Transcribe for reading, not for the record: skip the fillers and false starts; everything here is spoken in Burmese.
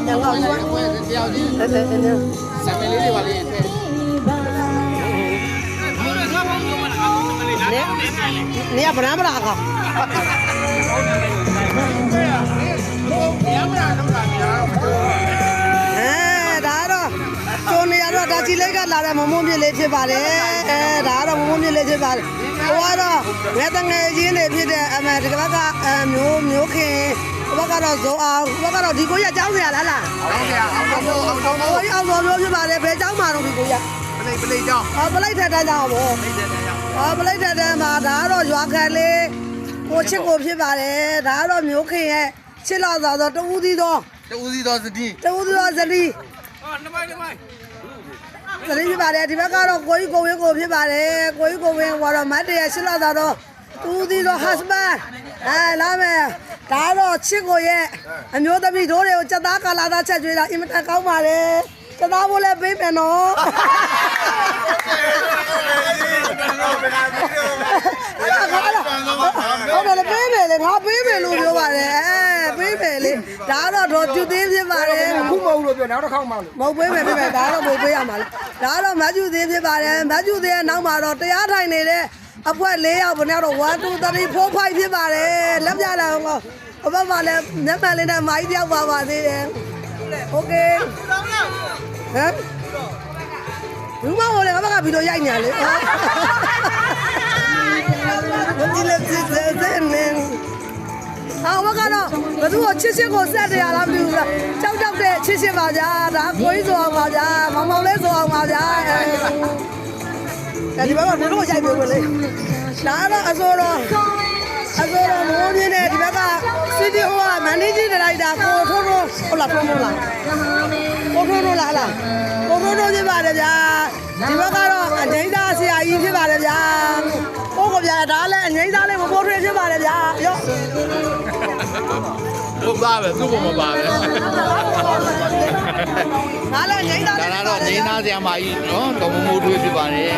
ยังเอาอยู่เดียวนี่สับไปเลยดีกว่าเลยเนี่ยปนามราค่ะဒါတော့ကျိုးနေရတော့ဒါကြီးလိုက်ကလာတဲ့မမုန်းပြလေးဖြစ်ပါတယ်ဒါကတော့မမုန်းပြလေးဖြစ်ပါတယ်ဟိုကတော့ငယ်တငယ်ချင်းတွေဖြစ်တဲ့အမေဒီကဘက်ကမျိုးခင်ဘက်ကတော့ဇောအောင်ဘက်ကတော့ဒီကိုရကျောင်းဆရာလားဟုတ်ကဲ့အောင်တော်မျိုးဖြစ်ပါတယ်ဘယ်ကျောင်းမှာတော့ဒီကိုရပလိကျောင်းပလိထက်တန်းကျောင်းပေါ့ပလိထက်တန်းမှာဒါကတော့ရွာခံလေးကိုချစ်ကိုဖြစ်ပါတယ်ဒါကတော့မျိုးခင်ရဲ့ချစ်လောက်သောတဦးသီးသောဇတိဇတိဖြစ်ပါတယ်ဒီဘက်ကတော့ကိုကြီးကိုဝင်းကိုဖြစ်ပါတယ်ကိုကြီးကိုဝင်းကတော့မတ်တရချစ်လောက်သောဦးသီးသော husband လာမယ်ဒါတော့ချစ်ကိုရဲ့အမျိုးသမီးတို့တွေကိုစက်သားကာလာသားချက်ကျွေးတာအင်မတန်ကောင်းပါတယ်စက်သားဖို့လည်းပေးမယ်နော်ဟုတ်တယ်ပေးမယ်လေငါပေးမယ်လို့ပြောပါတယ်ပေးမယ်လေဒါတော့ကျူသေးဖြစ်ပါတယ်ခုမဟုတ်လို့ပြောနောက်တစ်ခေါက်မှလို့မဟုတ်ပေးမယ်ဒါတော့ပို့ပေးရမှာလေဒါတော့မကျူသေးဖြစ်ပါတယ်မကျူသေးရဲ့နောက်မှာတော့တရားထိုင်နေတဲ့အဖွဲ့4ယောက်ဘယ်တော့1 2 3 4 5ဖြစ်ပါတယ်လက်ပြလာအောင်ဘဘမှလည်းမျက်မှန်လေးနဲ့မိုင်းတယောက်ပါသေးတယ်โอเคဟမ်ဘူးမဟုတ်လေငါကဗီဒီယိုရိုက်နေလေဒီလက်စစ်တဲ့နေဘကတော့ဘသူ့ကိုချစ်ကိုဆက်တရားလားမသိဘူးလားကြောက်တဲ့ချစ်ပါဗျာဒါကိုကြီးဆိုအောင်ပါဗျာမောင်လေးဆိုအောင်ပါဗျာဒီဘက်ကဘယ်လိုရိုက်ပြလို့လဲဒါတော့အစိုးရမိုးမြင့်တဲ့ဒီဘက်ကစီတီအိုကမန်နေဂျာဒါရိုက်တာကိုထိုးဟုတ်လားထိုးလားကိုထိုးလားကိုထိုးဖြစ်ပါတယ်ဗျာဒီဘက်ကတော့အငိမ့်သားဆရာကြီးဖြစ်ပါတယ်ဗျာကိုကဗျာဒါလည်းအငိမ့်သားလေးမပိုးထွေးဖြစ်ပါတယ်ဗျာရော့ဟုတ်ပါပဲသူ့ဘုံမပါပဲဒါလည်းအငိမ့်သားလေးဒါတော့ငိမ့်သားဆရာမကြီးနော်တော်မိုးထွေးဖြစ်ပါတယ်